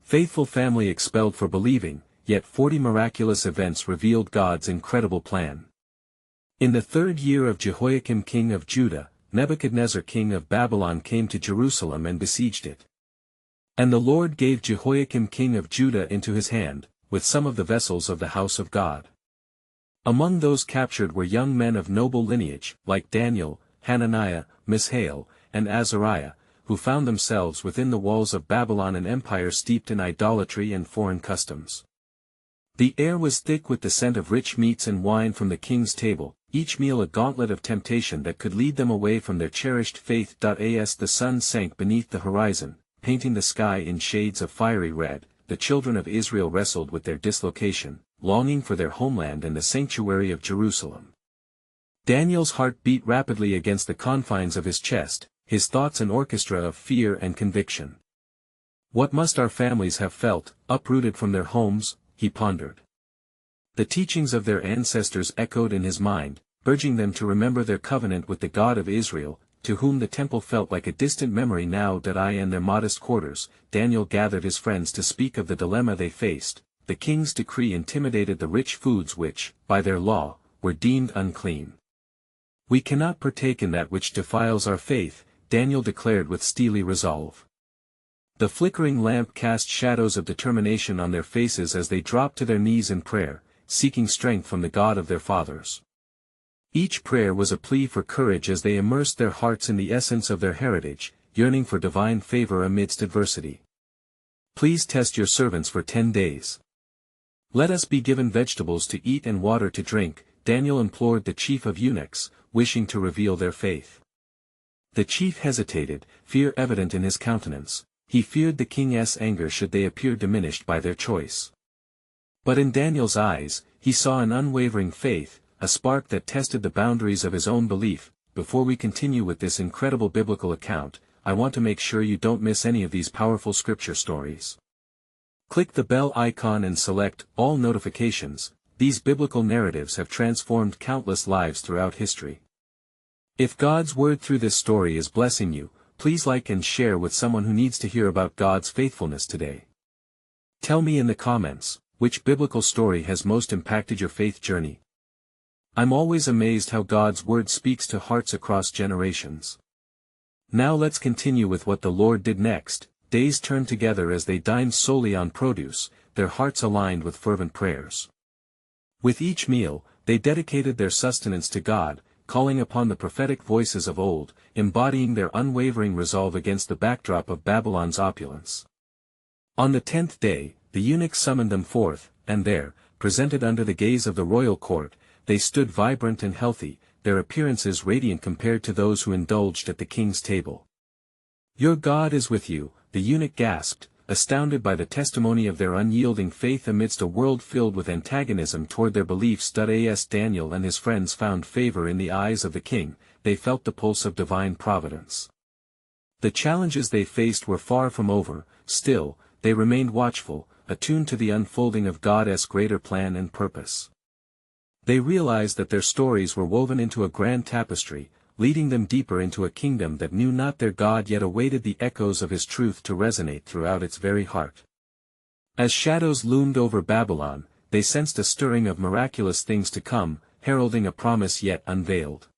Faithful family expelled for believing, yet 40 miraculous events revealed God's incredible plan. In the 3rd year of Jehoiakim king of Judah, Nebuchadnezzar king of Babylon came to Jerusalem and besieged it. And the Lord gave Jehoiakim king of Judah into his hand, with some of the vessels of the house of God. Among those captured were young men of noble lineage, like Daniel, Hananiah, Mishael, and Azariah, who found themselves within the walls of Babylon, an empire steeped in idolatry and foreign customs. The air was thick with the scent of rich meats and wine from the king's table, each meal a gauntlet of temptation that could lead them away from their cherished faith. As the sun sank beneath the horizon, painting the sky in shades of fiery red, the children of Israel wrestled with their dislocation, longing for their homeland and the sanctuary of Jerusalem. Daniel's heart beat rapidly against the confines of his chest, his thoughts an orchestra of fear and conviction. What must our families have felt, uprooted from their homes, he pondered. The teachings of their ancestors echoed in his mind, urging them to remember their covenant with the God of Israel, to whom the temple felt like a distant memory now. In their modest quarters, Daniel gathered his friends to speak of the dilemma they faced. The king's decree intimidated the rich foods which, by their law, were deemed unclean. We cannot partake in that which defiles our faith, Daniel declared with steely resolve. The flickering lamp cast shadows of determination on their faces as they dropped to their knees in prayer, seeking strength from the God of their fathers. Each prayer was a plea for courage as they immersed their hearts in the essence of their heritage, yearning for divine favor amidst adversity. Please test your servants for 10 days. Let us be given vegetables to eat and water to drink, Daniel implored the chief of eunuchs, wishing to reveal their faith. The chief hesitated, fear evident in his countenance. He feared the king's anger should they appear diminished by their choice. But in Daniel's eyes, he saw an unwavering faith, a spark that tested the boundaries of his own belief. Before we continue with this incredible biblical account, I want to make sure you don't miss any of these powerful scripture stories. Click the bell icon and select all notifications. These biblical narratives have transformed countless lives throughout history. If God's word through this story is blessing you, please like and share with someone who needs to hear about God's faithfulness today. Tell me in the comments, which biblical story has most impacted your faith journey? I'm always amazed how God's word speaks to hearts across generations. Now let's continue with what the Lord did next. Days turned together as they dined solely on produce, their hearts aligned with fervent prayers. With each meal, they dedicated their sustenance to God, calling upon the prophetic voices of old, embodying their unwavering resolve against the backdrop of Babylon's opulence. On the 10th day, the eunuchs summoned them forth, and there, presented under the gaze of the royal court, they stood vibrant and healthy, their appearances radiant compared to those who indulged at the king's table. "Your God is with you," the eunuch gasped, astounded by the testimony of their unyielding faith amidst a world filled with antagonism toward their beliefs. As Daniel and his friends found favor in the eyes of the king, they felt the pulse of divine providence. The challenges they faced were far from over, still, they remained watchful, attuned to the unfolding of God's greater plan and purpose. They realized that their stories were woven into a grand tapestry, leading them deeper into a kingdom that knew not their God yet awaited the echoes of his truth to resonate throughout its very heart. As shadows loomed over Babylon, they sensed a stirring of miraculous things to come, heralding a promise yet unveiled.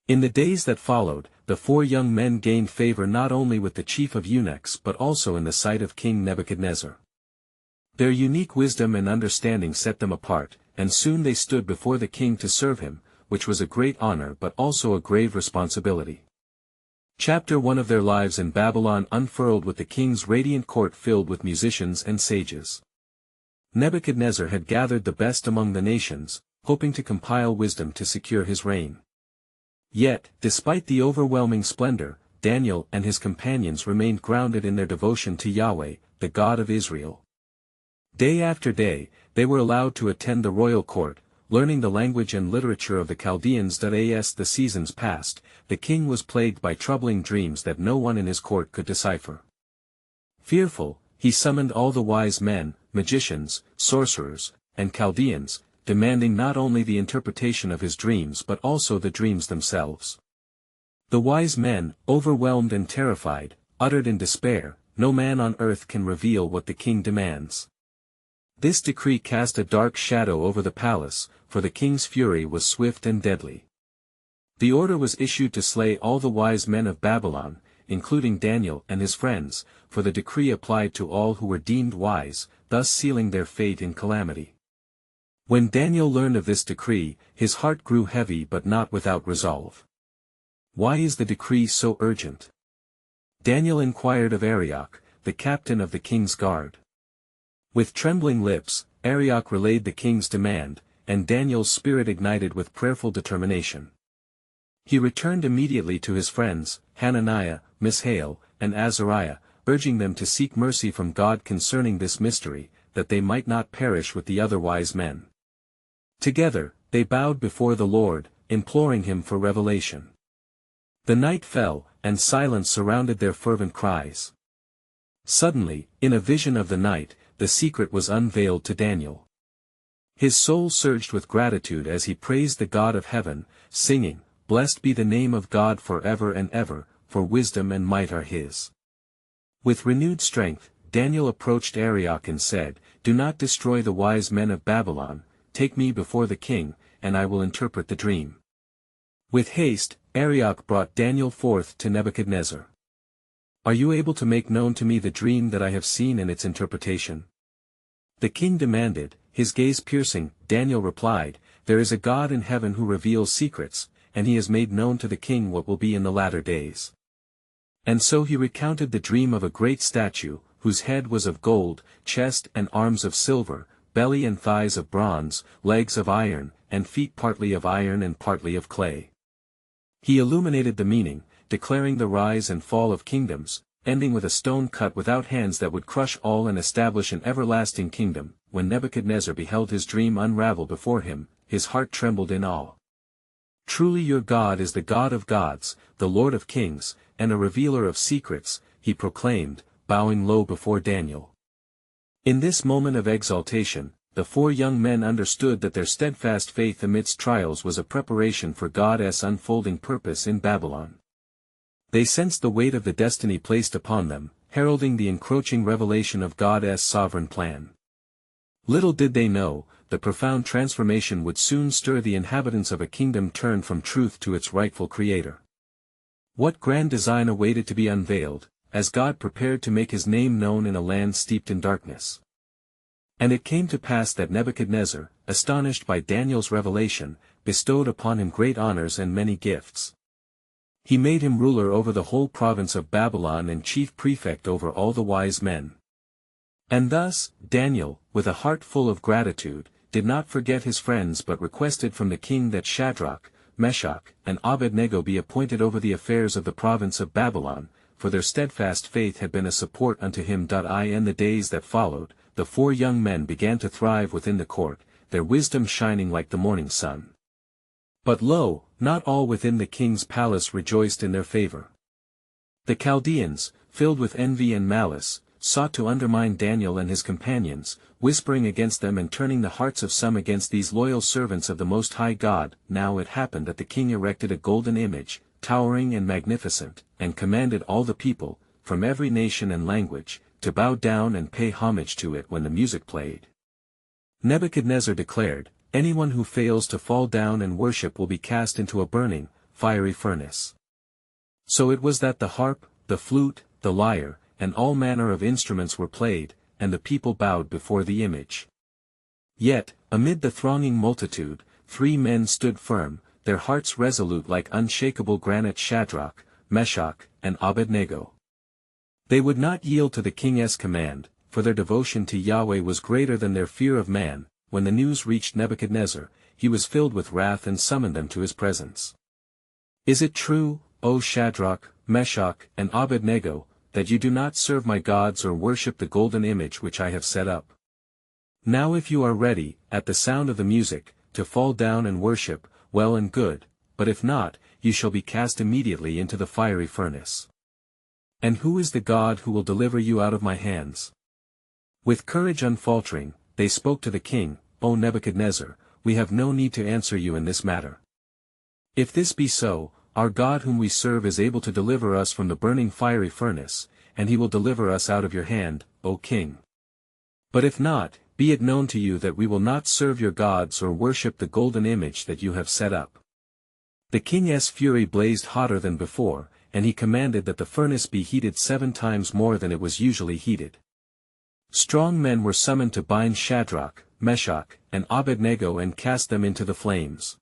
In the days that followed, the 4 young men gained favor not only with the chief of eunuchs but also in the sight of King Nebuchadnezzar. Their unique wisdom and understanding set them apart, and soon they stood before the king to serve him, which was a great honor but also a grave responsibility. Chapter 1 of their lives in Babylon unfurled with the king's radiant court filled with musicians and sages. Nebuchadnezzar had gathered the best among the nations, hoping to compile wisdom to secure his reign. Yet, despite the overwhelming splendor, Daniel and his companions remained grounded in their devotion to Yahweh, the God of Israel. Day after day, they were allowed to attend the royal court, learning the language and literature of the Chaldeans. As the seasons passed, the king was plagued by troubling dreams that no one in his court could decipher. Fearful, he summoned all the wise men, magicians, sorcerers, and Chaldeans, demanding not only the interpretation of his dreams but also the dreams themselves. The wise men, overwhelmed and terrified, uttered in despair, no man on earth can reveal what the king demands. This decree cast a dark shadow over the palace, for the king's fury was swift and deadly. The order was issued to slay all the wise men of Babylon, including Daniel and his friends, for the decree applied to all who were deemed wise, thus sealing their fate in calamity. When Daniel learned of this decree, his heart grew heavy but not without resolve. Why is the decree so urgent? Daniel inquired of Arioch, the captain of the king's guard. With trembling lips, Arioch relayed the king's demand, and Daniel's spirit ignited with prayerful determination. He returned immediately to his friends, Hananiah, Mishael, and Azariah, urging them to seek mercy from God concerning this mystery, that they might not perish with the other wise men. Together, they bowed before the Lord, imploring him for revelation. The night fell, and silence surrounded their fervent cries. Suddenly, in a vision of the night, the secret was unveiled to Daniel. His soul surged with gratitude as he praised the God of heaven, singing, "Blessed be the name of God forever and ever, for wisdom and might are his." With renewed strength, Daniel approached Arioch and said, "Do not destroy the wise men of Babylon, take me before the king, and I will interpret the dream." With haste, Arioch brought Daniel forth to Nebuchadnezzar. "Are you able to make known to me the dream that I have seen and its interpretation?" The king demanded, his gaze piercing. Daniel replied, "There is a God in heaven who reveals secrets, and he has made known to the king what will be in the latter days." And so he recounted the dream of a great statue, whose head was of gold, chest and arms of silver, belly and thighs of bronze, legs of iron, and feet partly of iron and partly of clay. He illuminated the meaning, declaring the rise and fall of kingdoms, ending with a stone cut without hands that would crush all and establish an everlasting kingdom. When Nebuchadnezzar beheld his dream unravel before him, his heart trembled in awe. "Truly your God is the God of gods, the Lord of kings, and a revealer of secrets," he proclaimed, bowing low before Daniel. In this moment of exaltation, the four young men understood that their steadfast faith amidst trials was a preparation for God's unfolding purpose in Babylon. They sensed the weight of the destiny placed upon them, heralding the encroaching revelation of God's sovereign plan. Little did they know, the profound transformation would soon stir the inhabitants of a kingdom turned from truth to its rightful creator. What grand design awaited to be unveiled, as God prepared to make his name known in a land steeped in darkness. And it came to pass that Nebuchadnezzar, astonished by Daniel's revelation, bestowed upon him great honors and many gifts. He made him ruler over the whole province of Babylon and chief prefect over all the wise men. And thus, Daniel, with a heart full of gratitude, did not forget his friends but requested from the king that Shadrach, Meshach, and Abednego be appointed over the affairs of the province of Babylon, for their steadfast faith had been a support unto him. In the days that followed, the four young men began to thrive within the court, their wisdom shining like the morning sun. But lo, not all within the king's palace rejoiced in their favor. The Chaldeans, filled with envy and malice, sought to undermine Daniel and his companions, whispering against them and turning the hearts of some against these loyal servants of the Most High God. Now it happened that the king erected a golden image, towering and magnificent, and commanded all the people, from every nation and language, to bow down and pay homage to it when the music played. Nebuchadnezzar declared, "Anyone who fails to fall down and worship will be cast into a burning, fiery furnace." So it was that the harp, the flute, the lyre, and all manner of instruments were played, and the people bowed before the image. Yet, amid the thronging multitude, 3 men stood firm, their hearts resolute like unshakable granite: Shadrach, Meshach, and Abednego. They would not yield to the king's command, for their devotion to Yahweh was greater than their fear of man. When the news reached Nebuchadnezzar, he was filled with wrath and summoned them to his presence. "Is it true, O Shadrach, Meshach, and Abednego, that you do not serve my gods or worship the golden image which I have set up? Now if you are ready, at the sound of the music, to fall down and worship, well and good, but if not, you shall be cast immediately into the fiery furnace. And who is the God who will deliver you out of my hands?" With courage unfaltering, they spoke to the king, "O Nebuchadnezzar, we have no need to answer you in this matter. If this be so, our God whom we serve is able to deliver us from the burning fiery furnace, and he will deliver us out of your hand, O king. But if not, be it known to you that we will not serve your gods or worship the golden image that you have set up." The king's fury blazed hotter than before, and he commanded that the furnace be heated 7 times more than it was usually heated. Strong men were summoned to bind Shadrach, Meshach, and Abednego and cast them into the flames.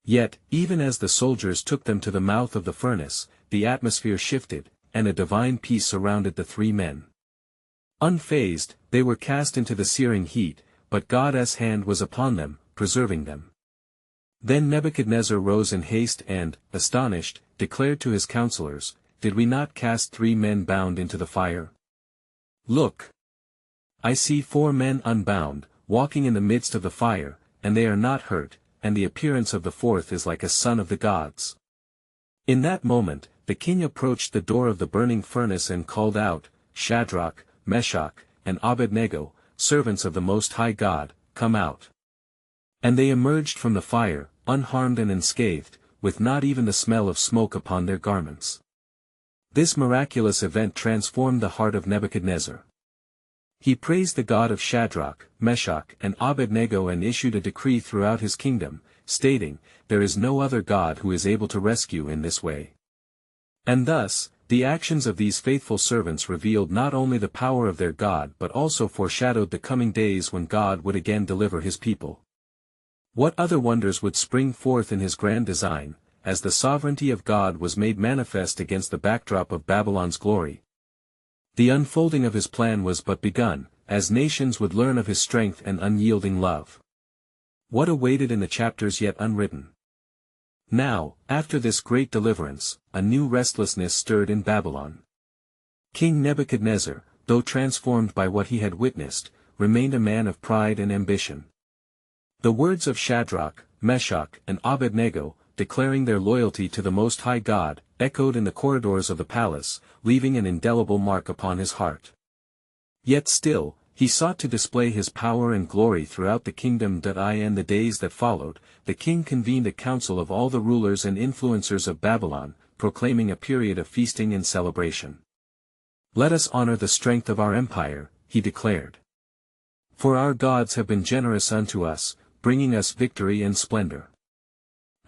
Yet, even as the soldiers took them to the mouth of the furnace, the atmosphere shifted, and a divine peace surrounded the 3 men. Unfazed, they were cast into the searing heat, but God's hand was upon them, preserving them. Then Nebuchadnezzar rose in haste and, astonished, declared to his counselors, "Did we not cast 3 men bound into the fire? Look! I see 4 men unbound, walking in the midst of the fire, and they are not hurt, and the appearance of the 4th is like a son of the gods." In that moment, the king approached the door of the burning furnace and called out, "Shadrach, Meshach, and Abednego, servants of the Most High God, come out." And they emerged from the fire, unharmed and unscathed, with not even the smell of smoke upon their garments. This miraculous event transformed the heart of Nebuchadnezzar. He praised the God of Shadrach, Meshach, and Abednego and issued a decree throughout his kingdom, stating, "There is no other God who is able to rescue in this way." And thus, the actions of these faithful servants revealed not only the power of their God but also foreshadowed the coming days when God would again deliver his people. What other wonders would spring forth in his grand design, as the sovereignty of God was made manifest against the backdrop of Babylon's glory? The unfolding of his plan was but begun, as nations would learn of his strength and unyielding love. What awaited in the chapters yet unwritten? Now, after this great deliverance, a new restlessness stirred in Babylon. King Nebuchadnezzar, though transformed by what he had witnessed, remained a man of pride and ambition. The words of Shadrach, Meshach, and Abednego, declaring their loyalty to the Most High God, echoed in the corridors of the palace, leaving an indelible mark upon his heart. Yet still, he sought to display his power and glory throughout the kingdom. In the days that followed, the king convened a council of all the rulers and influencers of Babylon, proclaiming a period of feasting and celebration. "Let us honor the strength of our empire," he declared. "For our gods have been generous unto us, bringing us victory and splendor."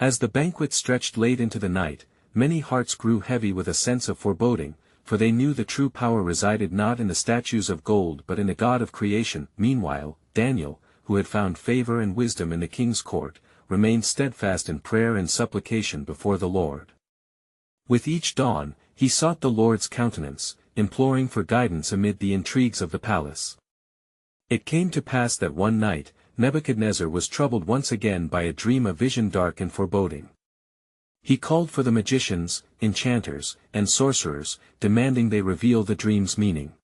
As the banquet stretched late into the night, many hearts grew heavy with a sense of foreboding, for they knew the true power resided not in the statues of gold but in the God of creation. Meanwhile, Daniel, who had found favor and wisdom in the king's court, remained steadfast in prayer and supplication before the Lord. With each dawn, he sought the Lord's countenance, imploring for guidance amid the intrigues of the palace. It came to pass that one night, Nebuchadnezzar was troubled once again by a dream, a vision dark and foreboding. He called for the magicians, enchanters, and sorcerers, demanding they reveal the dream's meaning.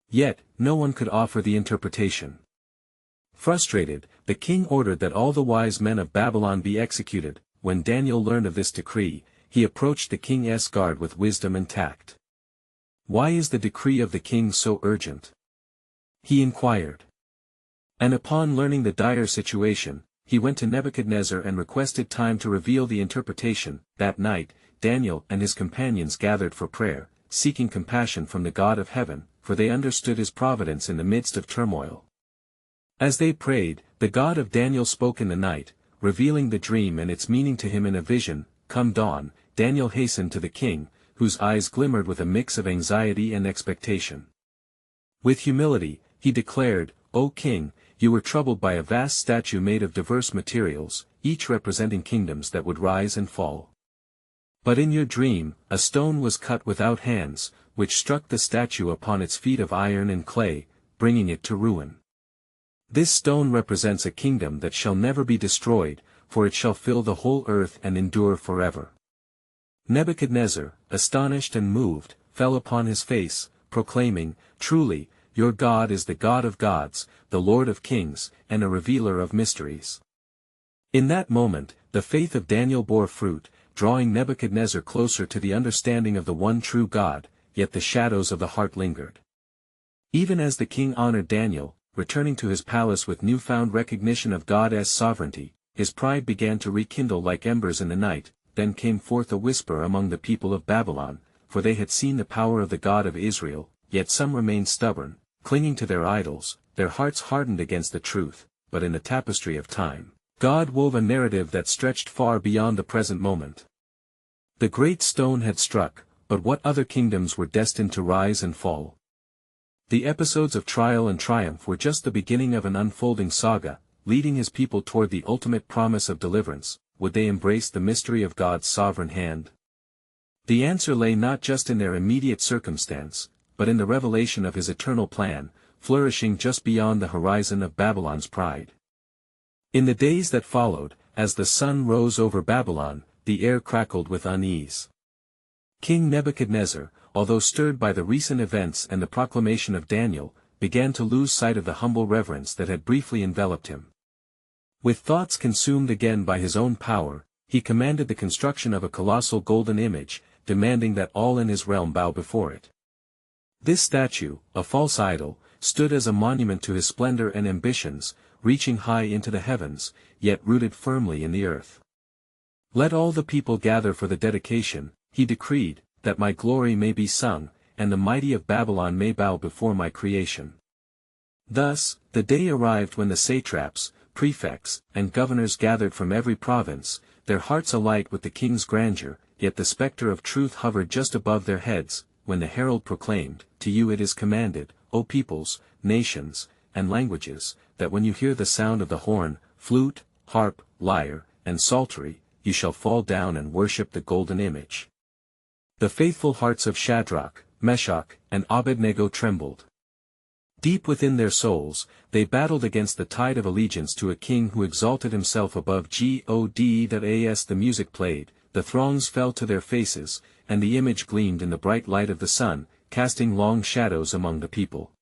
Yet, no one could offer the interpretation. Frustrated, the king ordered that all the wise men of Babylon be executed. When Daniel learned of this decree, he approached the king's guard with wisdom and tact. "Why is the decree of the king so urgent?" he inquired. And upon learning the dire situation, he went to Nebuchadnezzar and requested time to reveal the interpretation. That night, Daniel and his companions gathered for prayer, seeking compassion from the God of heaven, for they understood his providence in the midst of turmoil. As they prayed, the God of Daniel spoke in the night, revealing the dream and its meaning to him in a vision. Come dawn, Daniel hastened to the king, whose eyes glimmered with a mix of anxiety and expectation. With humility, he declared, "O king, you were troubled by a vast statue made of diverse materials, each representing kingdoms that would rise and fall. But in your dream, a stone was cut without hands, which struck the statue upon its feet of iron and clay, bringing it to ruin. This stone represents a kingdom that shall never be destroyed, for it shall fill the whole earth and endure forever." Nebuchadnezzar, astonished and moved, fell upon his face, proclaiming, "Truly, your God is the God of gods, the Lord of kings, and a revealer of mysteries." In that moment, the faith of Daniel bore fruit, drawing Nebuchadnezzar closer to the understanding of the one true God, yet the shadows of the heart lingered. Even as the king honored Daniel, returning to his palace with newfound recognition of God's sovereignty, his pride began to rekindle like embers in the night. Then came forth a whisper among the people of Babylon, for they had seen the power of the God of Israel, yet some remained stubborn, clinging to their idols, their hearts hardened against the truth. But in the tapestry of time, God wove a narrative that stretched far beyond the present moment. The great stone had struck, but what other kingdoms were destined to rise and fall? The episodes of trial and triumph were just the beginning of an unfolding saga, leading his people toward the ultimate promise of deliverance. Would they embrace the mystery of God's sovereign hand? The answer lay not just in their immediate circumstance, but in the revelation of his eternal plan, flourishing just beyond the horizon of Babylon's pride. In the days that followed, as the sun rose over Babylon, the air crackled with unease. King Nebuchadnezzar, although stirred by the recent events and the proclamation of Daniel, began to lose sight of the humble reverence that had briefly enveloped him. With thoughts consumed again by his own power, he commanded the construction of a colossal golden image, demanding that all in his realm bow before it. This statue, a false idol, stood as a monument to his splendor and ambitions, reaching high into the heavens, yet rooted firmly in the earth. Let all the people gather for the dedication, he decreed, that my glory may be sung, and the mighty of Babylon may bow before my creation. Thus, the day arrived when the satraps, prefects, and governors gathered from every province, their hearts alight with the king's grandeur, yet the specter of truth hovered just above their heads, when the herald proclaimed, "To you it is commanded, O peoples, nations, and languages, that when you hear the sound of the horn, flute, harp, lyre, and psaltery, you shall fall down and worship the golden image." The faithful hearts of Shadrach, Meshach, and Abednego trembled. Deep within their souls, they battled against the tide of allegiance to a king who exalted himself above God. As the music played, the throngs fell to their faces, and the image gleamed in the bright light of the sun, casting long shadows among the people.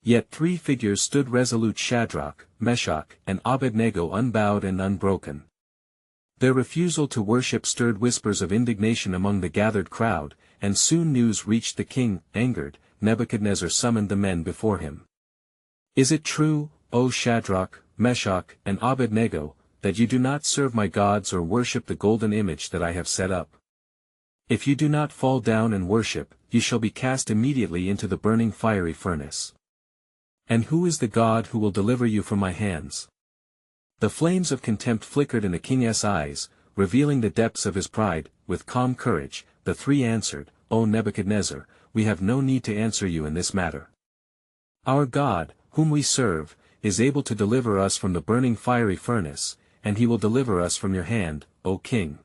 Yet 3 figures stood resolute: Shadrach, Meshach, and Abednego, unbowed and unbroken. Their refusal to worship stirred whispers of indignation among the gathered crowd, and soon news reached the king. Angered, Nebuchadnezzar summoned the men before him. "Is it true, O Shadrach, Meshach, and Abednego, that you do not serve my gods or worship the golden image that I have set up? If you do not fall down and worship, you shall be cast immediately into the burning fiery furnace. And who is the God who will deliver you from my hands?" The flames of contempt flickered in the king's eyes, revealing the depths of his pride. With calm courage, the 3 answered, "O Nebuchadnezzar, we have no need to answer you in this matter. Our God, whom we serve, is able to deliver us from the burning fiery furnace, and he will deliver us from your hand, O king.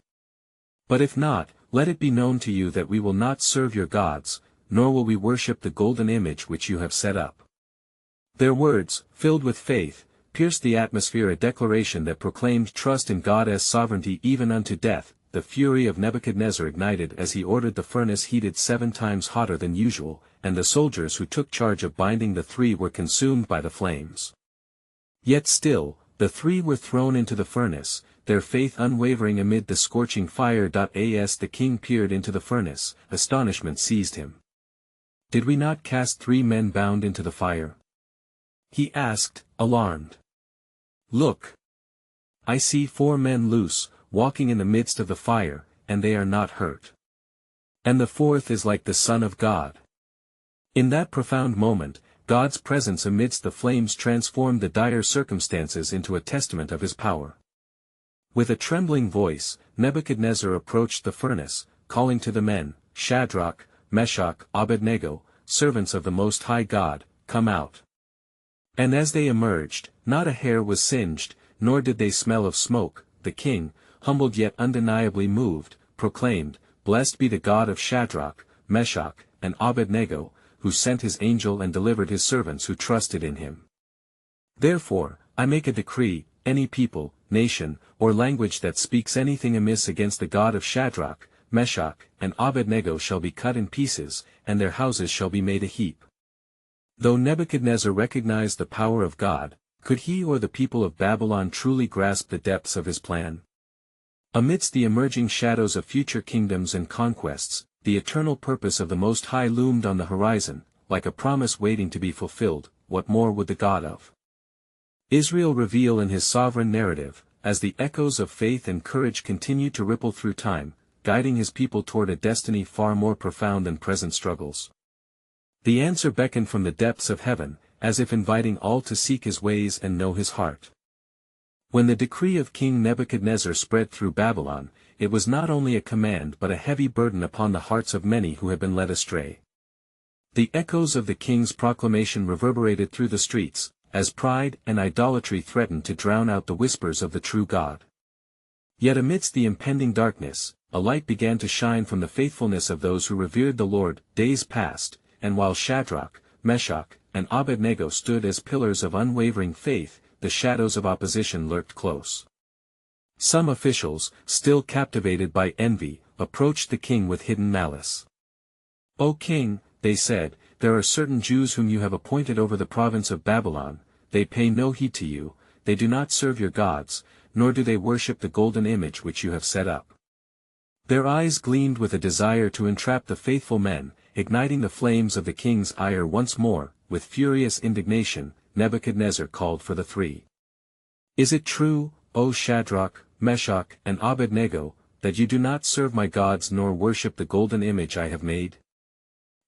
But if not, let it be known to you that we will not serve your gods, nor will we worship the golden image which you have set up." Their words, filled with faith, pierced the atmosphere, a declaration that proclaimed trust in God's sovereignty even unto death. The fury of Nebuchadnezzar ignited as he ordered the furnace heated 7 times hotter than usual, and the soldiers who took charge of binding the 3 were consumed by the flames. Yet still, the 3 were thrown into the furnace, their faith unwavering amid the scorching fire. As the king peered into the furnace, astonishment seized him. "Did we not cast 3 men bound into the fire?" he asked, alarmed. "Look! I see 4 men loose, walking in the midst of the fire, and they are not hurt. And the 4th is like the Son of God." In that profound moment, God's presence amidst the flames transformed the dire circumstances into a testament of his power. With a trembling voice, Nebuchadnezzar approached the furnace, calling to the men, "Shadrach, Meshach, Abednego, servants of the Most High God, come out." And as they emerged, not a hair was singed, nor did they smell of smoke. The king, humbled yet undeniably moved, proclaimed, "Blessed be the God of Shadrach, Meshach, and Abednego, who sent his angel and delivered his servants who trusted in him. Therefore, I make a decree: any people, nation, or language that speaks anything amiss against the God of Shadrach, Meshach, and Abednego shall be cut in pieces, and their houses shall be made a heap." Though Nebuchadnezzar recognized the power of God, could he or the people of Babylon truly grasp the depths of his plan? Amidst the emerging shadows of future kingdoms and conquests, the eternal purpose of the Most High loomed on the horizon, like a promise waiting to be fulfilled. What more would the God of Israel reveal in his sovereign narrative? As the echoes of faith and courage continued to ripple through time, guiding his people toward a destiny far more profound than present struggles. The answer beckoned from the depths of heaven, as if inviting all to seek his ways and know his heart. When the decree of King Nebuchadnezzar spread through Babylon, it was not only a command but a heavy burden upon the hearts of many who had been led astray. The echoes of the king's proclamation reverberated through the streets, as pride and idolatry threatened to drown out the whispers of the true God. Yet amidst the impending darkness, a light began to shine from the faithfulness of those who revered the Lord. Days passed, and while Shadrach, Meshach, and Abednego stood as pillars of unwavering faith, the shadows of opposition lurked close. Some officials, still captivated by envy, approached the king with hidden malice. "O king," they said, "there are certain Jews whom you have appointed over the province of Babylon. They pay no heed to you, they do not serve your gods, nor do they worship the golden image which you have set up." Their eyes gleamed with a desire to entrap the faithful men, igniting the flames of the king's ire once more. With furious indignation, Nebuchadnezzar called for the three. "Is it true, O Shadrach, Meshach, and Abednego, that you do not serve my gods nor worship the golden image I have made?"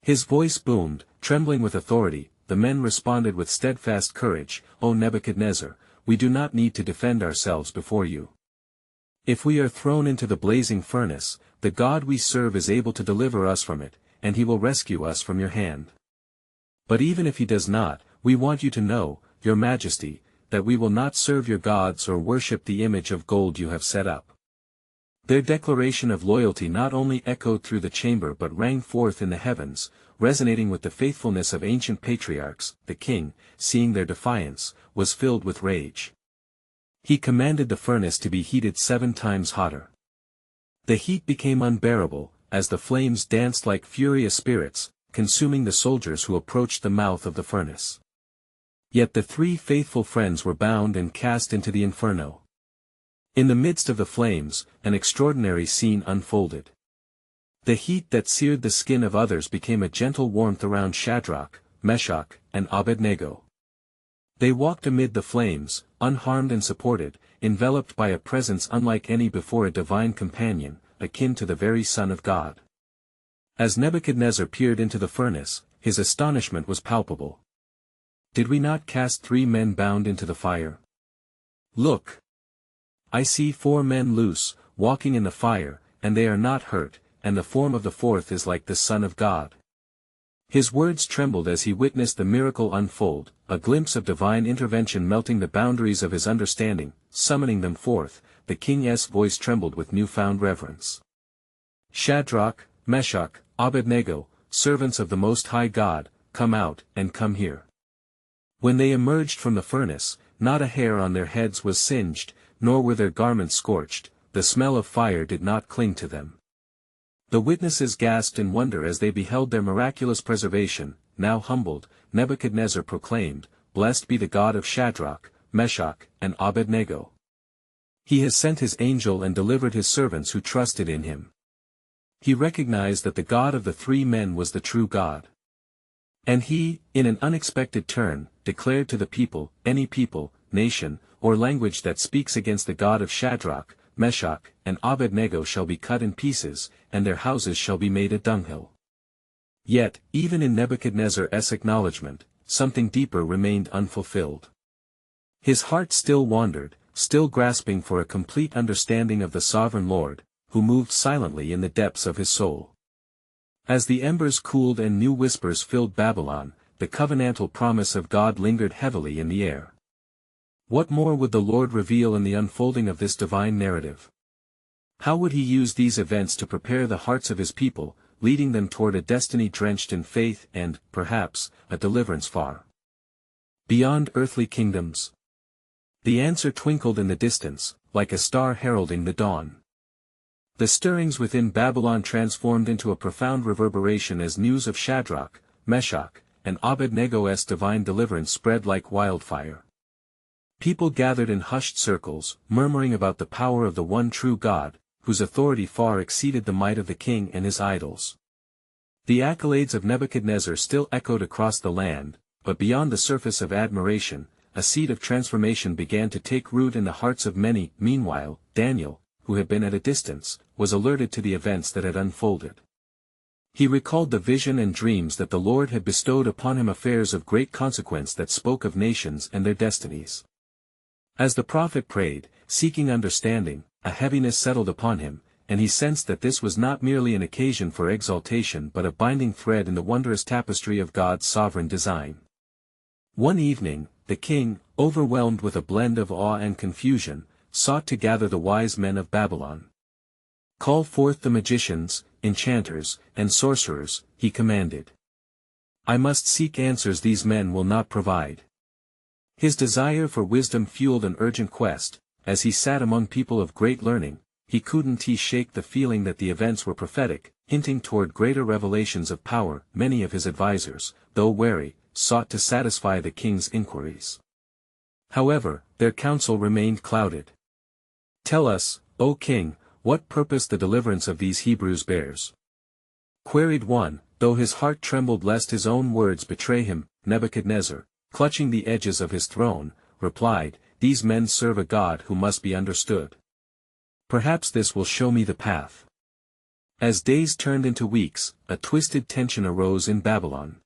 His voice boomed, trembling with authority. The men responded with steadfast courage, "O Nebuchadnezzar, we do not need to defend ourselves before you. If we are thrown into the blazing furnace, the God we serve is able to deliver us from it, and he will rescue us from your hand. But even if he does not, we want you to know, your majesty, that we will not serve your gods or worship the image of gold you have set up." Their declaration of loyalty not only echoed through the chamber but rang forth in the heavens, resonating with the faithfulness of ancient patriarchs. The king, seeing their defiance, was filled with rage. He commanded the furnace to be heated 7 times hotter. The heat became unbearable, as the flames danced like furious spirits, consuming the soldiers who approached the mouth of the furnace. Yet the 3 faithful friends were bound and cast into the inferno. In the midst of the flames, an extraordinary scene unfolded. The heat that seared the skin of others became a gentle warmth around Shadrach, Meshach, and Abednego. They walked amid the flames, unharmed and supported, enveloped by a presence unlike any before, a divine companion, akin to the very Son of God. As Nebuchadnezzar peered into the furnace, his astonishment was palpable. "Did we not cast 3 men bound into the fire? Look! I see 4 men loose, walking in the fire, and they are not hurt, and the form of the 4th is like the Son of God." His words trembled as he witnessed the miracle unfold, a glimpse of divine intervention melting the boundaries of his understanding, summoning them forth. The king's voice trembled with newfound reverence. "Shadrach, Meshach, Abednego, servants of the Most High God, come out, and come here." When they emerged from the furnace, not a hair on their heads was singed, nor were their garments scorched. The smell of fire did not cling to them. The witnesses gasped in wonder as they beheld their miraculous preservation. Now humbled, Nebuchadnezzar proclaimed, "Blessed be the God of Shadrach, Meshach, and Abednego. He has sent his angel and delivered his servants who trusted in him." He recognized that the God of the 3 men was the true God. And he, in an unexpected turn, declared to the people, "Any people, nation, or language that speaks against the God of Shadrach, Meshach, and Abednego shall be cut in pieces, and their houses shall be made a dunghill." Yet, even in Nebuchadnezzar's acknowledgement, something deeper remained unfulfilled. His heart still wandered, still grasping for a complete understanding of the sovereign Lord, who moved silently in the depths of his soul. As the embers cooled and new whispers filled Babylon, the covenantal promise of God lingered heavily in the air. What more would the Lord reveal in the unfolding of this divine narrative? How would he use these events to prepare the hearts of his people, leading them toward a destiny drenched in faith and, perhaps, a deliverance far beyond earthly kingdoms? The answer twinkled in the distance, like a star heralding the dawn. The stirrings within Babylon transformed into a profound reverberation as news of Shadrach, Meshach, and Abednego's divine deliverance spread like wildfire. People gathered in hushed circles, murmuring about the power of the one true God, whose authority far exceeded the might of the king and his idols. The accolades of Nebuchadnezzar still echoed across the land, but beyond the surface of admiration, a seed of transformation began to take root in the hearts of many. Meanwhile, Daniel, who had been at a distance, was alerted to the events that had unfolded. He recalled the vision and dreams that the Lord had bestowed upon him, affairs of great consequence that spoke of nations and their destinies. As the prophet prayed, seeking understanding, a heaviness settled upon him, and he sensed that this was not merely an occasion for exaltation but a binding thread in the wondrous tapestry of God's sovereign design. One evening, the king, overwhelmed with a blend of awe and confusion, sought to gather the wise men of Babylon. "Call forth the magicians, enchanters, and sorcerers," he commanded. "I must seek answers these men will not provide." His desire for wisdom fueled an urgent quest. As he sat among people of great learning, he couldn't shake the feeling that the events were prophetic, hinting toward greater revelations of power. Many of his advisers, though wary, sought to satisfy the king's inquiries. However, their counsel remained clouded. "Tell us, O king, what purpose the deliverance of these Hebrews bears?" queried one, though his heart trembled lest his own words betray him. Nebuchadnezzar, clutching the edges of his throne, replied, "These men serve a God who must be understood. Perhaps this will show me the path." As days turned into weeks, a twisted tension arose in Babylon.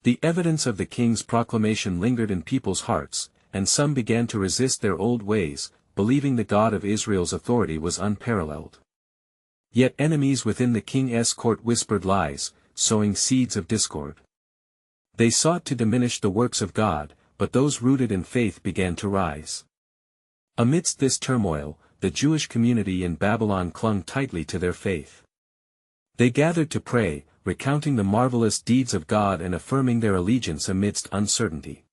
The evidence of the king's proclamation lingered in people's hearts, and some began to resist their old ways, believing the God of Israel's authority was unparalleled. Yet enemies within the king's court whispered lies, sowing seeds of discord. They sought to diminish the works of God, but those rooted in faith began to rise. Amidst this turmoil, the Jewish community in Babylon clung tightly to their faith. They gathered to pray, recounting the marvelous deeds of God and affirming their allegiance amidst uncertainty.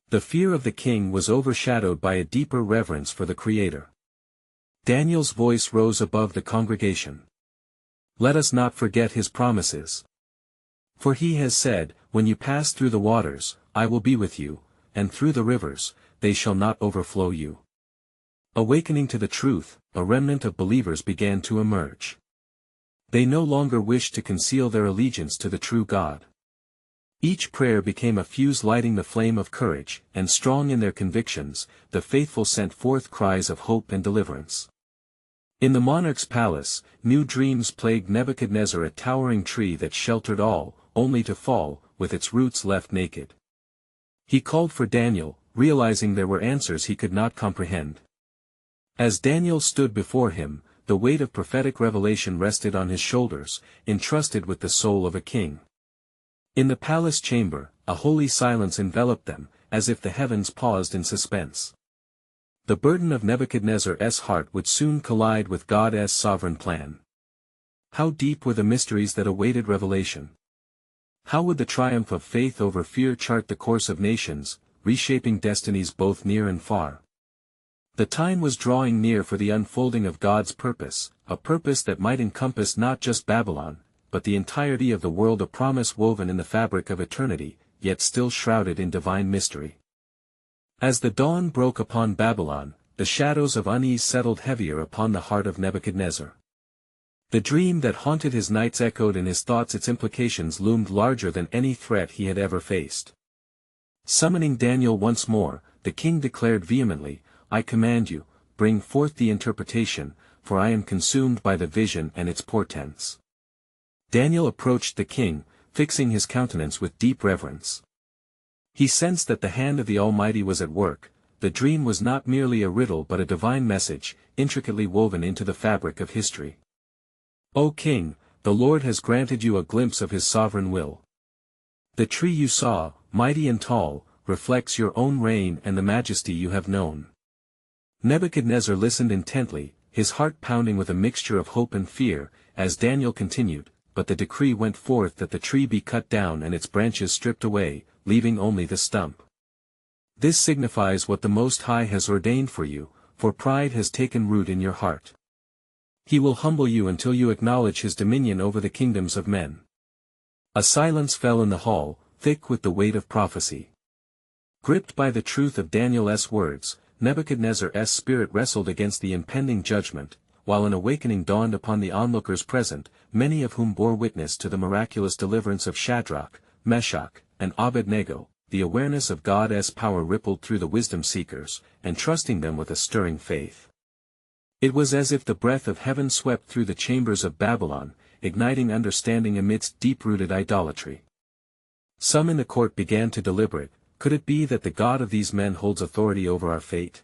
The fear of the king was overshadowed by a deeper reverence for the Creator. Daniel's voice rose above the congregation. "Let us not forget his promises. For he has said, when you pass through the waters, I will be with you, and through the rivers, they shall not overflow you." Awakening to the truth, a remnant of believers began to emerge. They no longer wished to conceal their allegiance to the true God. Each prayer became a fuse lighting the flame of courage, and strong in their convictions, the faithful sent forth cries of hope and deliverance. In the monarch's palace, new dreams plagued Nebuchadnezzar, a towering tree that sheltered all, only to fall, with its roots left naked. He called for Daniel, realizing there were answers he could not comprehend. As Daniel stood before him, the weight of prophetic revelation rested on his shoulders, entrusted with the soul of a king. In the palace chamber, a holy silence enveloped them, as if the heavens paused in suspense. The burden of Nebuchadnezzar's heart would soon collide with God's sovereign plan. How deep were the mysteries that awaited revelation? How would the triumph of faith over fear chart the course of nations, reshaping destinies both near and far? The time was drawing near for the unfolding of God's purpose, a purpose that might encompass not just Babylon, but the entirety of the world, a promise woven in the fabric of eternity, yet still shrouded in divine mystery. As the dawn broke upon Babylon, the shadows of unease settled heavier upon the heart of Nebuchadnezzar. The dream that haunted his nights echoed in his thoughts, its implications loomed larger than any threat he had ever faced. Summoning Daniel once more, the king declared vehemently, "I command you, bring forth the interpretation, for I am consumed by the vision and its portents." Daniel approached the king, fixing his countenance with deep reverence. He sensed that the hand of the Almighty was at work. The dream was not merely a riddle but a divine message, intricately woven into the fabric of history. "O king, the Lord has granted you a glimpse of his sovereign will. The tree you saw, mighty and tall, reflects your own reign and the majesty you have known." Nebuchadnezzar listened intently, his heart pounding with a mixture of hope and fear, as Daniel continued, "But the decree went forth that the tree be cut down and its branches stripped away, leaving only the stump. This signifies what the Most High has ordained for you, for pride has taken root in your heart. He will humble you until you acknowledge his dominion over the kingdoms of men." A silence fell in the hall, thick with the weight of prophecy. Gripped by the truth of Daniel's words, Nebuchadnezzar's spirit wrestled against the impending judgment, while an awakening dawned upon the onlookers present, many of whom bore witness to the miraculous deliverance of Shadrach, Meshach, and Abednego. The awareness of God's power rippled through the wisdom seekers, entrusting them with a stirring faith. It was as if the breath of heaven swept through the chambers of Babylon, igniting understanding amidst deep-rooted idolatry. Some in the court began to deliberate, could it be that the God of these men holds authority over our fate?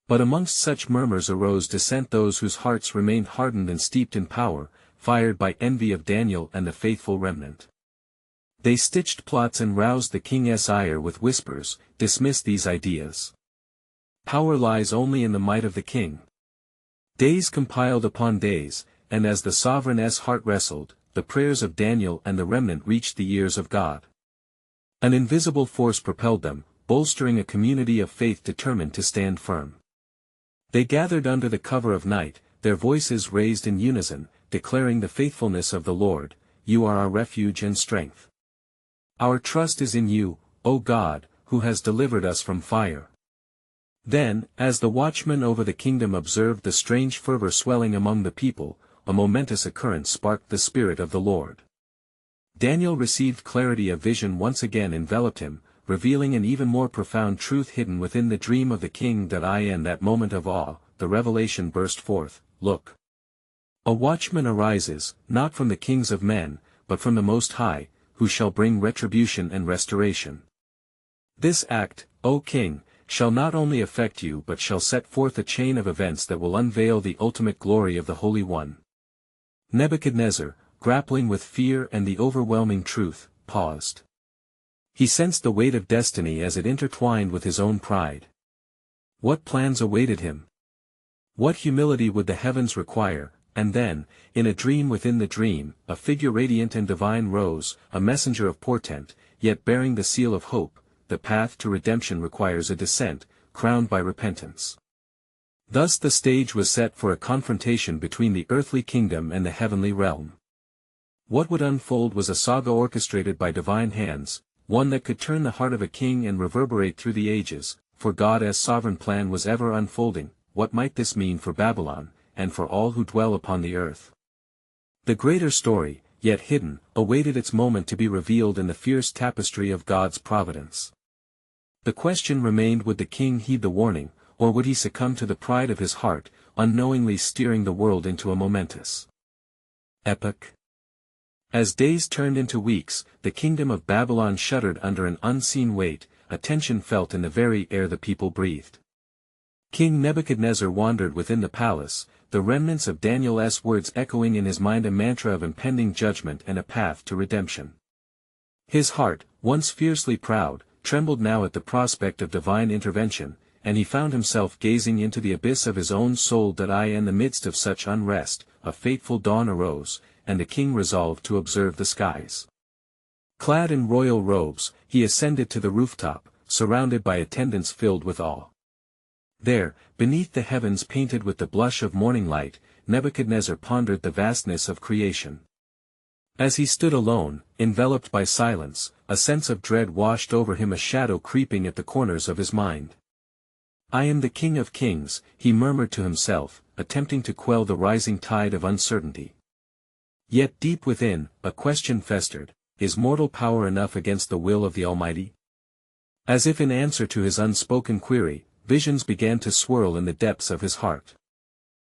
But amongst such murmurs arose dissent those whose hearts remained hardened and steeped in power, fired by envy of Daniel and the faithful remnant. They stitched plots and roused the king's ire with whispers, dismiss these ideas. Power lies only in the might of the king. Days compiled upon days, and as the sovereign's heart wrestled, the prayers of Daniel and the remnant reached the ears of God. An invisible force propelled them, bolstering a community of faith determined to stand firm. They gathered under the cover of night, their voices raised in unison, declaring the faithfulness of the Lord, "You are our refuge and strength. Our trust is in you, O God, who has delivered us from fire." Then, as the watchmen over the kingdom observed the strange fervor swelling among the people, a momentous occurrence sparked the Spirit of the Lord. Daniel received clarity of vision once again enveloped him, revealing an even more profound truth hidden within the dream of the king. In that moment of awe, the revelation burst forth, "Look! A watchman arises, not from the kings of men, but from the Most High, who shall bring retribution and restoration. This act, O king, shall not only affect you but shall set forth a chain of events that will unveil the ultimate glory of the Holy One." Nebuchadnezzar, grappling with fear and the overwhelming truth, paused. He sensed the weight of destiny as it intertwined with his own pride. What plans awaited him? What humility would the heavens require? And then, in a dream within the dream, a figure radiant and divine rose, a messenger of portent, yet bearing the seal of hope. The path to redemption requires a descent, crowned by repentance. Thus the stage was set for a confrontation between the earthly kingdom and the heavenly realm. What would unfold was a saga orchestrated by divine hands, one that could turn the heart of a king and reverberate through the ages, for God's sovereign plan was ever unfolding. What might this mean for Babylon, and for all who dwell upon the earth? The greater story, yet hidden, awaited its moment to be revealed in the fierce tapestry of God's providence. The question remained, would the king heed the warning, or would he succumb to the pride of his heart, unknowingly steering the world into a momentous epoch? As days turned into weeks, the kingdom of Babylon shuddered under an unseen weight, a tension felt in the very air the people breathed. King Nebuchadnezzar wandered within the palace, the remnants of Daniel's words echoing in his mind, a mantra of impending judgment and a path to redemption. His heart, once fiercely proud, trembled now at the prospect of divine intervention, and he found himself gazing into the abyss of his own soul. In the midst of such unrest, a fateful dawn arose, and the king resolved to observe the skies. Clad in royal robes, he ascended to the rooftop, surrounded by attendants filled with awe. There, beneath the heavens painted with the blush of morning light, Nebuchadnezzar pondered the vastness of creation. As he stood alone, enveloped by silence, a sense of dread washed over him, a shadow creeping at the corners of his mind. "I am the King of Kings," he murmured to himself, attempting to quell the rising tide of uncertainty. Yet deep within, a question festered: is mortal power enough against the will of the Almighty? As if in answer to his unspoken query, visions began to swirl in the depths of his heart.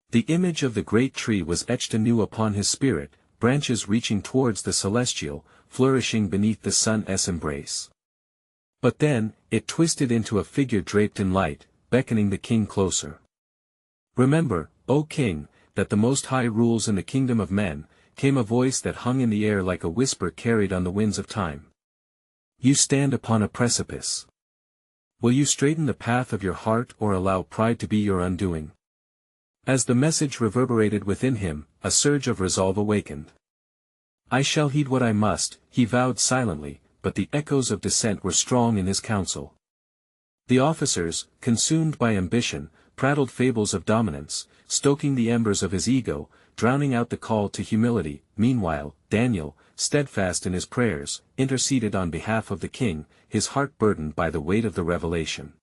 The image of the great tree was etched anew upon his spirit, branches reaching towards the celestial, flourishing beneath the sun's embrace. But then, it twisted into a figure draped in light, beckoning the king closer. "Remember, O king, that the Most High rules in the kingdom of men," came a voice that hung in the air like a whisper carried on the winds of time. "You stand upon a precipice. Will you straighten the path of your heart or allow pride to be your undoing?" As the message reverberated within him, a surge of resolve awakened. "I shall heed what I must," he vowed silently, but the echoes of dissent were strong in his council. The officers, consumed by ambition, prattled fables of dominance, stoking the embers of his ego, drowning out the call to humility. Meanwhile, Daniel, steadfast in his prayers, interceded on behalf of the king, his heart burdened by the weight of the revelation.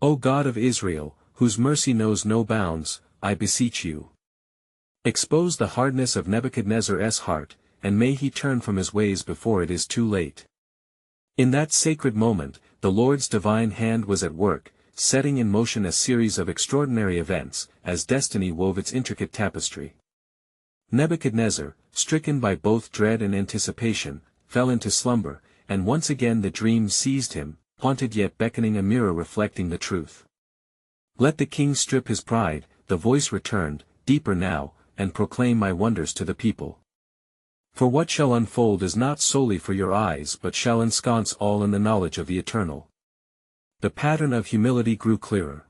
"O God of Israel, whose mercy knows no bounds, I beseech you. Expose the hardness of Nebuchadnezzar's heart, and may he turn from his ways before it is too late." In that sacred moment, the Lord's divine hand was at work, setting in motion a series of extraordinary events, as destiny wove its intricate tapestry. Nebuchadnezzar, stricken by both dread and anticipation, fell into slumber, and once again the dream seized him, haunted yet beckoning, a mirror reflecting the truth. Let the king strip his pride, the voice returned, deeper now, and proclaim my wonders to the people. For what shall unfold is not solely for your eyes but shall ensconce all in the knowledge of the Eternal. The pattern of humility grew clearer.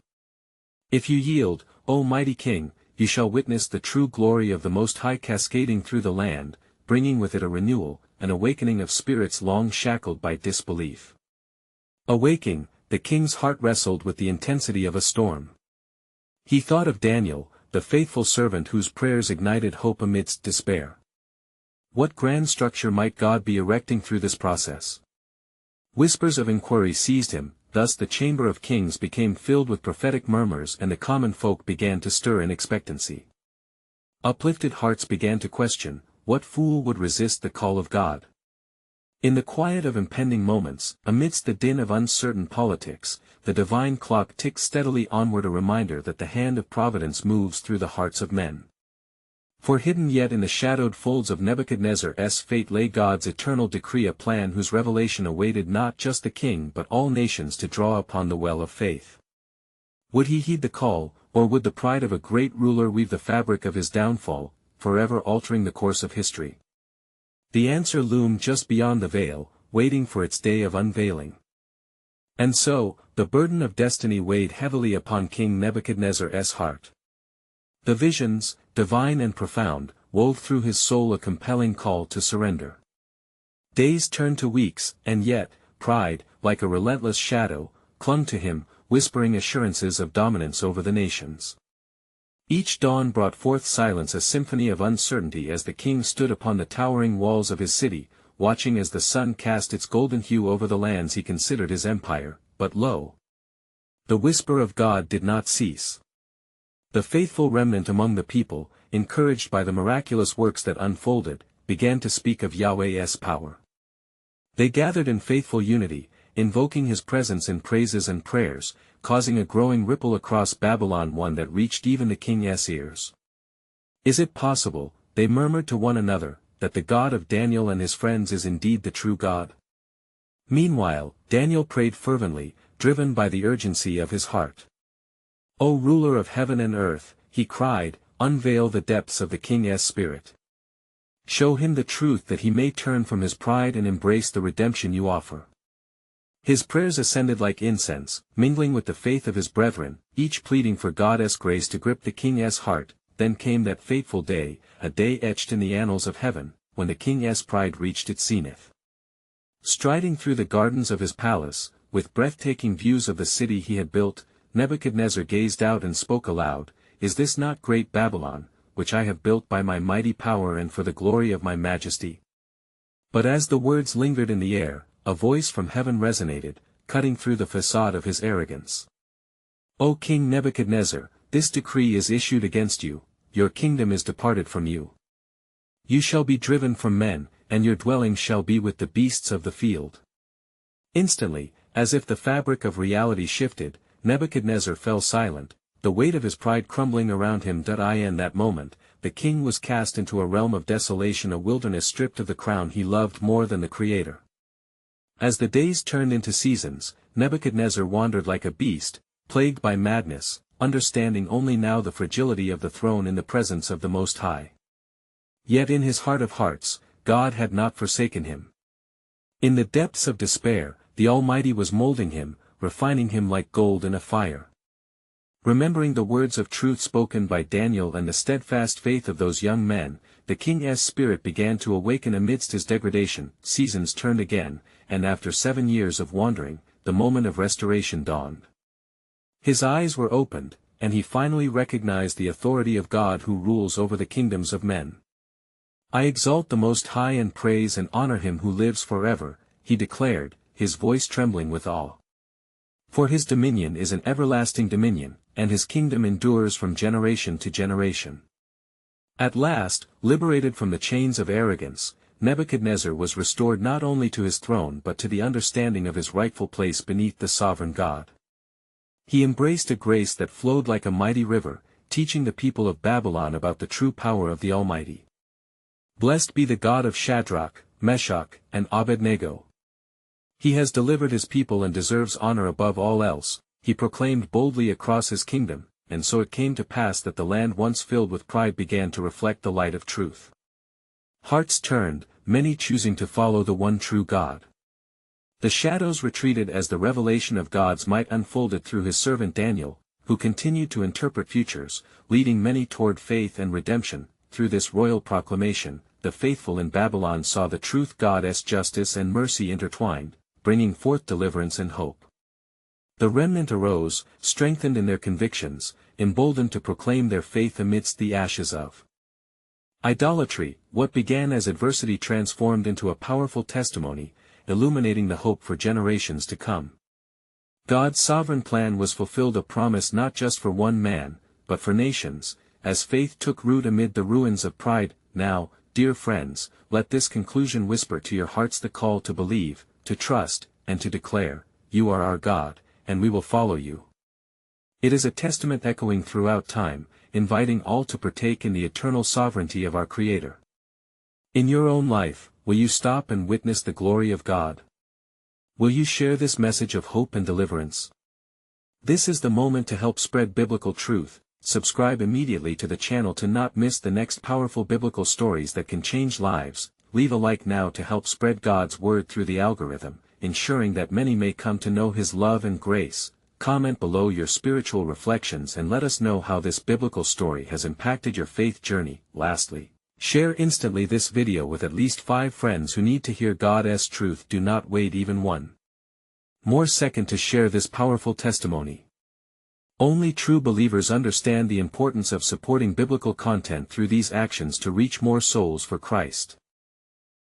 If you yield, O mighty king, you shall witness the true glory of the Most High cascading through the land, bringing with it a renewal, an awakening of spirits long shackled by disbelief. Awaking, the king's heart wrestled with the intensity of a storm. He thought of Daniel, the faithful servant whose prayers ignited hope amidst despair. What grand structure might God be erecting through this process? Whispers of inquiry seized him, thus the chamber of kings became filled with prophetic murmurs and the common folk began to stir in expectancy. Uplifted hearts began to question, what fool would resist the call of God? In the quiet of impending moments, amidst the din of uncertain politics, the divine clock ticked steadily onward, a reminder that the hand of providence moves through the hearts of men. For hidden yet in the shadowed folds of Nebuchadnezzar's fate lay God's eternal decree, a plan whose revelation awaited not just the king but all nations to draw upon the well of faith. Would he heed the call, or would the pride of a great ruler weave the fabric of his downfall, forever altering the course of history? The answer loomed just beyond the veil, waiting for its day of unveiling. And so, the burden of destiny weighed heavily upon King Nebuchadnezzar's heart. The visions, divine and profound, wove through his soul a compelling call to surrender. Days turned to weeks, and yet, pride, like a relentless shadow, clung to him, whispering assurances of dominance over the nations. Each dawn brought forth silence, a symphony of uncertainty, as the king stood upon the towering walls of his city, watching as the sun cast its golden hue over the lands he considered his empire, but lo! The whisper of God did not cease. The faithful remnant among the people, encouraged by the miraculous works that unfolded, began to speak of Yahweh's power. They gathered in faithful unity, invoking his presence in praises and prayers, causing a growing ripple across Babylon, one that reached even the king's ears. Is it possible, they murmured to one another, that the God of Daniel and his friends is indeed the true God? Meanwhile, Daniel prayed fervently, driven by the urgency of his heart. O ruler of heaven and earth, he cried, unveil the depths of the king's spirit. Show him the truth that he may turn from his pride and embrace the redemption you offer. His prayers ascended like incense, mingling with the faith of his brethren, each pleading for God's grace to grip the king's heart. Then came that fateful day, a day etched in the annals of heaven, when the king's pride reached its zenith. Striding through the gardens of his palace, with breathtaking views of the city he had built, Nebuchadnezzar gazed out and spoke aloud, Is this not great Babylon, which I have built by my mighty power and for the glory of my majesty? But as the words lingered in the air, a voice from heaven resonated, cutting through the facade of his arrogance. O King Nebuchadnezzar, this decree is issued against you, your kingdom is departed from you. You shall be driven from men, and your dwelling shall be with the beasts of the field. Instantly, as if the fabric of reality shifted, Nebuchadnezzar fell silent, the weight of his pride crumbling around him. In that moment, the king was cast into a realm of desolation, a wilderness stripped of the crown he loved more than the Creator. As the days turned into seasons, Nebuchadnezzar wandered like a beast, plagued by madness, understanding only now the fragility of the throne in the presence of the Most High. Yet in his heart of hearts, God had not forsaken him. In the depths of despair, the Almighty was molding him, refining him like gold in a fire. Remembering the words of truth spoken by Daniel and the steadfast faith of those young men, the king's spirit began to awaken amidst his degradation. Seasons turned again, and after 7 years of wandering, the moment of restoration dawned. His eyes were opened, and he finally recognized the authority of God who rules over the kingdoms of men. I exalt the Most High and praise and honor him who lives forever, he declared, his voice trembling with awe. For his dominion is an everlasting dominion, and his kingdom endures from generation to generation. At last, liberated from the chains of arrogance, Nebuchadnezzar was restored not only to his throne but to the understanding of his rightful place beneath the sovereign God. He embraced a grace that flowed like a mighty river, teaching the people of Babylon about the true power of the Almighty. Blessed be the God of Shadrach, Meshach, and Abednego. He has delivered his people and deserves honor above all else, he proclaimed boldly across his kingdom, and so it came to pass that the land once filled with pride began to reflect the light of truth. Hearts turned, many choosing to follow the one true God. The shadows retreated as the revelation of God's might unfolded through his servant Daniel, who continued to interpret futures, leading many toward faith and redemption. Through this royal proclamation, the faithful in Babylon saw the truth God's justice and mercy intertwined, bringing forth deliverance and hope. The remnant arose, strengthened in their convictions, emboldened to proclaim their faith amidst the ashes of idolatry. What began as adversity transformed into a powerful testimony, illuminating the hope for generations to come. God's sovereign plan was fulfilled, a promise not just for one man, but for nations, as faith took root amid the ruins of pride. Now, dear friends, let this conclusion whisper to your hearts the call to believe, to trust, and to declare, "You are our God, and we will follow you." It is a testament echoing throughout time, inviting all to partake in the eternal sovereignty of our Creator. In your own life, will you stop and witness the glory of God? Will you share this message of hope and deliverance? This is the moment to help spread biblical truth. Subscribe immediately to the channel to not miss the next powerful biblical stories that can change lives. Leave a like now to help spread God's word through the algorithm, ensuring that many may come to know His love and grace. Comment below your spiritual reflections and let us know how this biblical story has impacted your faith journey. Lastly, share instantly this video with at least 5 friends who need to hear God's truth. Do not wait even 1 more second to share this powerful testimony. Only true believers understand the importance of supporting biblical content through these actions to reach more souls for Christ.